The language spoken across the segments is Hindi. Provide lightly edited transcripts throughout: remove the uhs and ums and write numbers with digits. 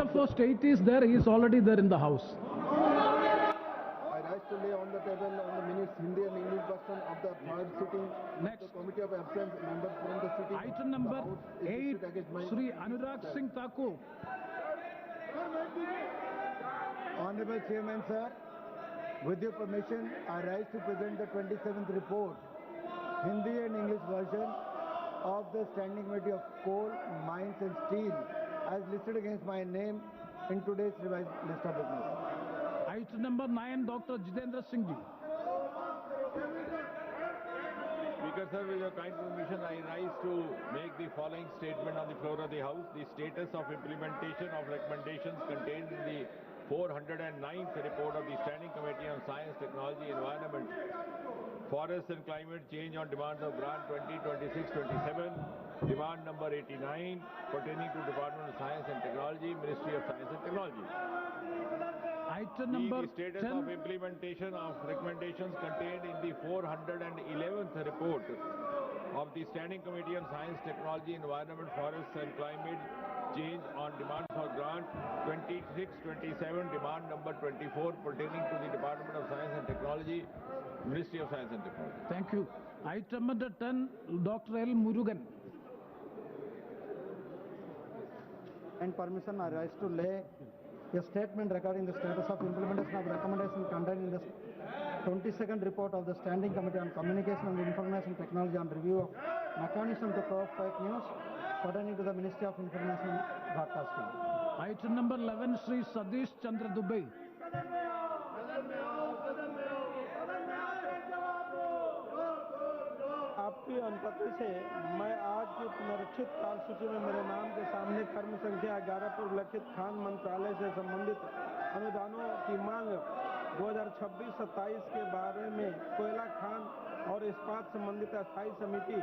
Minister for State is there. He is already there in the House. I rise to lay on the table on the minutes Hindi and English version of the third sitting Next. of the Committee of Absence members from the sitting. Item number The House is 8, listed against my Shri Anurag Singh Thakur. Honorable Chairman, sir, with your permission, I rise to present the 27th report, Hindi and English version of the Standing Committee of Coal, Mines and Steel as listed against my name in today's revised list of business. Item number 9, Dr. Jitendra Singh Ji. Speaker, sir, with your kind permission, I rise to make the following statement on the floor of the House. The status of implementation of recommendations contained in the 409th report of the Standing Committee on Science, Technology, Environment, Forests and Climate Change on demands of Grant 2026-27, demand number 89, pertaining to Department of Science and Technology, Ministry of Science and Technology. Item number The status 10. of implementation of recommendations contained in the 411th report of the Standing Committee on Science, Technology, Environment, Forests and Climate Change on demand for grant 2627, demand number 24, pertaining to the Department of Science and Technology, Ministry of Science and Technology. Thank you. Item number 10, Dr. L. Murugan. And permission, I rise to lay a statement regarding the status of implementation of recommendations contained in the 22nd report of the Standing Committee on Communication and Information Technology on review of mechanism to curb fake news pertaining to the Ministry of Information and Broadcasting. Item number 11, Shri Sadish Chandra Dubey. आपकी अनुमति से मैं आज की पुनरीक्षित कार्यसूची में मेरे नाम के सामने कर्म संख्या 11 पर उल्लेखित खान मंत्रालय से संबंधित अनुदानों की मांग 2026-27 के बारे में कोयला खान और इस्पात संबंधित अस्थायी समिति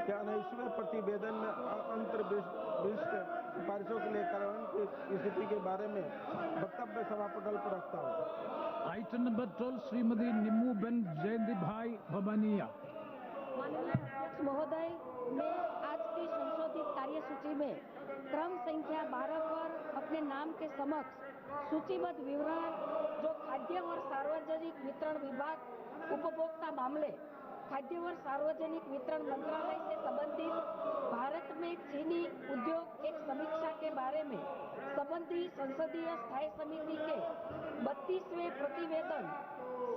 के 19वें प्रतिवेदन में अंतर्विष्ट सिफारिशों के लिए कार्यान्वयन की स्थिति के बारे में वक्तव्य सभा पटल पर रखता हूँ। Item number 12, Srimati Nimmu Ben Jayandi Bhai Bhabaniya. माननीय अध्यक्ष महोदय, मैं आज की संशोधित कार्यसूची में क्रम संख्या 12 पर अपने नाम के समक्ष सूचीबद्ध विवरण जो खाद्य और सार्वजनिक वितरण विभाग, उपभोक्ता मामले, खाद्य और सार्वजनिक वितरण मंत्रालय से संबंधित भारत में चीनी उद्योग एक समीक्षा के बारे में संबंधी संसदीय स्थायी समिति के 32वें प्रतिवेदन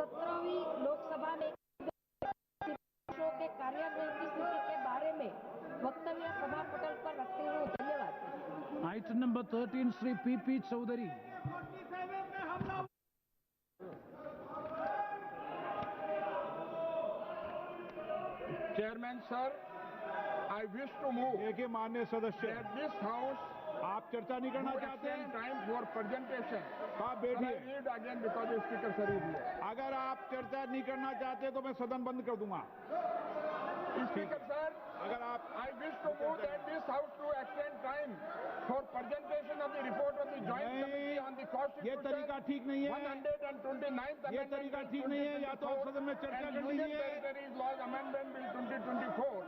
17वीं लोकसभा में के कार्यान्वयन की स्थिति के बारे में वक्तव्य सभा पटल पर रखते हुए धन्यवाद। Item number 13, Shri P.P. Chaudhary. Chairman, sir, I wish to move देखिए माननीय सदस्य, that this house आप चर्चा नहीं करना चाहते हैं? time for presentation. आप बैठिए। Read again because the speaker sir is here. अगर आप चर्चा नहीं करना चाहते तो मैं सदन बंद कर दूंगा। Speaker sir, अगर आप I wish to move that this house to extend time for presentation of the report of the joint नहीं, committee on the constitution. ये तरीका ठीक नहीं है। 129th ये तरीका ठीक नहीं है। या तो आप सदन में चर्चा कर Union लीजिए। Territories Laws Amendment Bill 2024.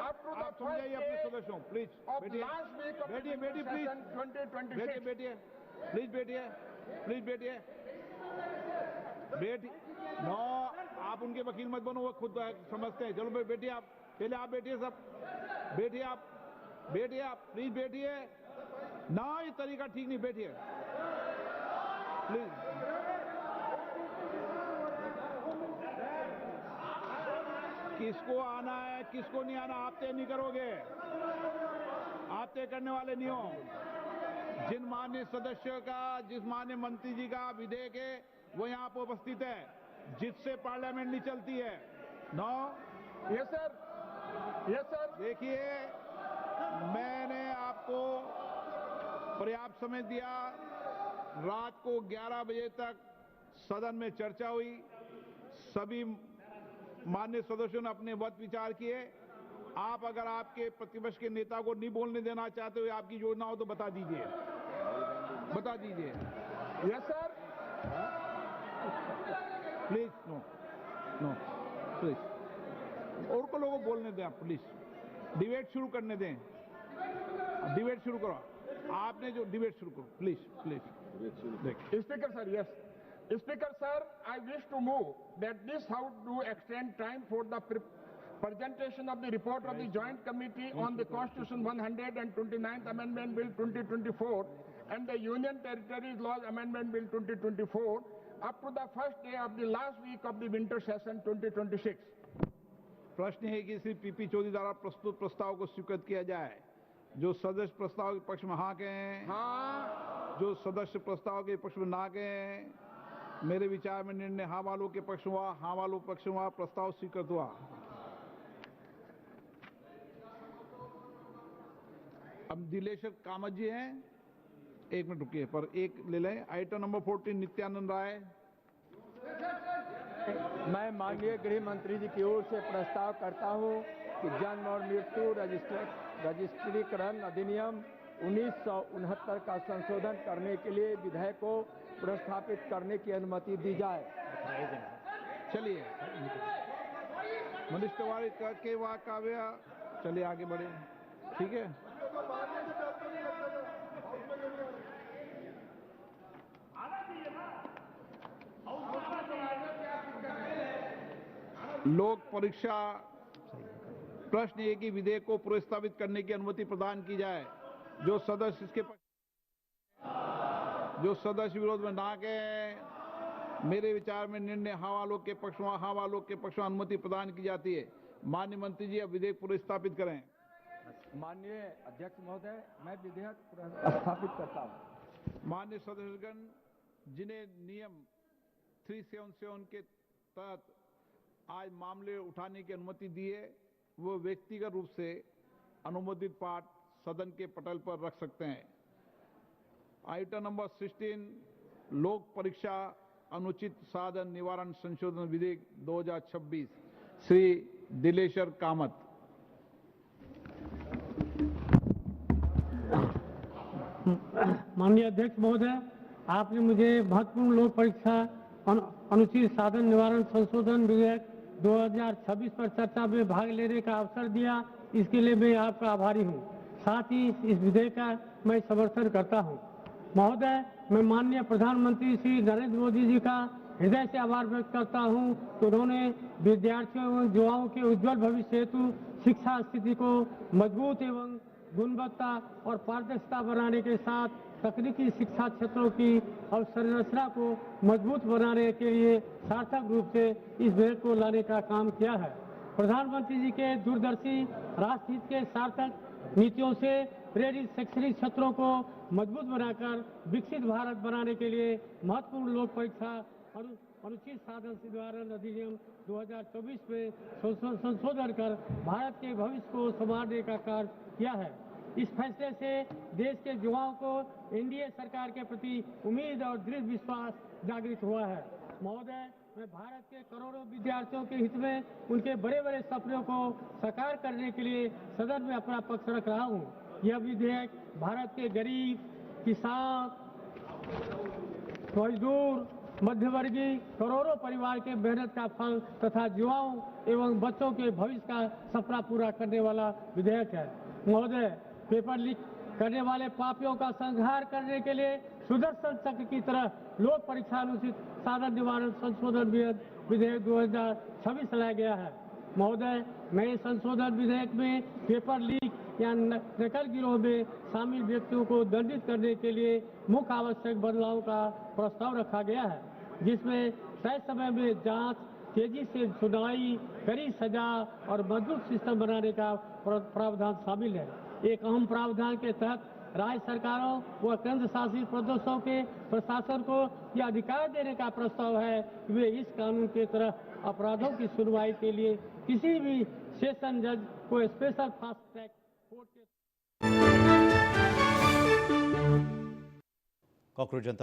Up to the आप समझाइए अपने सदस्यों, प्लीज of बैठिए। last week of बैठिए बैठिए प्लीज। session 2026. बैठिए बैठिए प्लीज बैठिए प्लीज बैठिए बैठिए। नो, आप उनके वकील मत बनो, वो खुद समझते हैं। चलो बैठिए आप, पहले आप बैठिए सब, बैठिए आप प्लीज बैठिए ना, ये तरीका ठीक नहीं, बैठिए प्लीज। किसको आना है किसको नहीं आना आप तय नहीं करोगे, आप तय करने वाले नहीं हो। जिन माननीय सदस्य का, जिस माननीय मंत्री जी का विधेयक है वो यहाँ पर उपस्थित है, जिससे पार्लियामेंट नहीं चलती है। No, Yes sir. Yes sir. देखिए मैंने आपको पर्याप्त समय दिया। रात को 11 बजे तक सदन में चर्चा हुई, सभी माननीय सदस्यों ने अपने मत विचार किए। आप अगर आपके प्रतिपक्ष के नेता को नहीं बोलने देना चाहते हो, आपकी योजना हो तो बता दीजिए, बता दीजिए। Yes sir. Please no no please, और को लोगों को बोलने दें आप प्लीज। डिबेट शुरू करने दें, डिबेट शुरू करो। आपने जो डिबेट शुरू करो, please. Speaker sir, yes. Speaker sir, I wish to move that this House do extend time for the presentation of the report of the Joint Committee on the Constitution 129th Amendment Bill 2024 and the Union Territories Laws Amendment Bill 2024 up to the first day of the last week of the winter session 2026. प्रश्न है कि श्री पीपी चौधरी द्वारा प्रस्तुत प्रस्ताव को स्वीकृत किया जाए। जो सदस्य प्रस्ताव के पक्ष में हाँ कहें, हाँ। जो सदस्य प्रस्ताव के पक्ष में ना कहें। मेरे विचार में निर्णय हाँ वालों के पक्ष हुआ, हाँ वालों के पक्ष हुआ, प्रस्ताव स्वीकृत हुआ। अब दिलेश्वर कामत जी हैं, एक मिनट रुकिए, पर एक ले लें। Item number 14 Nityanand Rai. मैं माननीय गृह मंत्री जी की ओर से प्रस्ताव करता हूं कि जन्म और मृत्यु रजिस्ट्रीकरण अधिनियम 1969 का संशोधन करने के लिए विधेयक को प्रस्तावित करने की अनुमति दी जाए। चलिए, मनीष तिवारी के वाक काव्य, चलिए आगे बढ़े, ठीक है। लोक परीक्षा प्रश्न है कि विधेयक को प्रस्तावित करने की अनुमति प्रदान की जाए। जो सदस्य इसके पक्ष, जो सदस्य विरोध में ना कहें। मेरे विचार में निर्णय हाँ वालों के पक्ष में, हाँ वालों के पक्ष में अनुमति प्रदान की जाती है। माननीय मंत्री जी अब विधेयक प्रस्तावित करें। माननीय अध्यक्ष महोदय, मैं विधेयक प्रस्तावित करता हूं। माननीय सदस्यगण, जिन्हें नियम 377 के तहत आज मामले उठाने की अनुमति दी है, वो व्यक्तिगत रूप से अनुमोदित पाठ सदन के पटल पर रख सकते हैं। आइटम नंबर 16 लोक परीक्षा अनुचित साधन निवारण संशोधन विधेयक 2026, श्री दिलेश्वर कामत। माननीय अध्यक्ष महोदय, आपने मुझे महत्वपूर्ण लोक परीक्षा अनुचित साधन निवारण संशोधन विधेयक 2026 पर चर्चा में भाग लेने का अवसर दिया, इसके लिए मैं आपका आभारी हूं। साथ ही इस विधेयक का मैं समर्थन करता हूं। महोदय, मैं माननीय प्रधानमंत्री श्री नरेंद्र मोदी जी का हृदय से आभार व्यक्त करता हूं कि उन्होंने विद्यार्थियों एवं युवाओं के उज्जवल भविष्य हेतु शिक्षा स्थिति को मजबूत एवं गुणवत्ता और पारदर्शिता बनाने के साथ तकनीकी शिक्षा क्षेत्रों की अवसंरचना को मजबूत बनाने के लिए सार्थक रूप से इस विधेयक को लाने का काम किया है। प्रधानमंत्री जी के दूरदर्शी राष्ट्रहित के सार्थक नीतियों से प्रेरित शैक्षणिक क्षेत्रों को मजबूत बनाकर विकसित भारत बनाने के लिए महत्वपूर्ण लोक परीक्षा अनुचित साधन निवारण अधिनियम 2024 में संशोधन कर भारत के भविष्य को संवारने का कार्य किया है। इस फैसले से देश के युवाओं को एनडीए सरकार के प्रति उम्मीद और दृढ़ विश्वास जागृत हुआ है। महोदय, मैं भारत के करोड़ों विद्यार्थियों के हित में उनके बड़े बड़े सपनों को साकार करने के लिए सदन में अपना पक्ष रख रहा हूं। यह विधेयक भारत के गरीब, किसान, मजदूर, मध्यवर्गीय करोड़ों परिवार के मेहनत का फल तथा युवाओं एवं बच्चों के भविष्य का सपना पूरा करने वाला विधेयक है। महोदय, पेपर लीक करने वाले पापियों का संहार करने के लिए सुदर्शन चक्र की तरह लोक परीक्षा अनुचित साधन निवारण संशोधन विधेयक 2026 लाया गया है। महोदय, मैं इस संशोधन विधेयक में पेपर लीक या नकल गिरोह में शामिल व्यक्तियों को दंडित करने के लिए मुख्य आवश्यक बदलाव का प्रस्ताव रखा गया है, जिसमें तय समय में जांच, तेजी से सुनवाई, कड़ी सजा और मजबूत सिस्टम बनाने का प्रावधान शामिल है। एक अहम प्रावधान के तहत राज्य सरकारों व केंद्र शासित प्रदेशों के प्रशासन को यह अधिकार देने का प्रस्ताव है कि वे इस कानून के तहत अपराधों की सुनवाई के लिए किसी भी सेशन जज को स्पेशल फास्ट ट्रैक कोर्ट के कॉकरोच जनता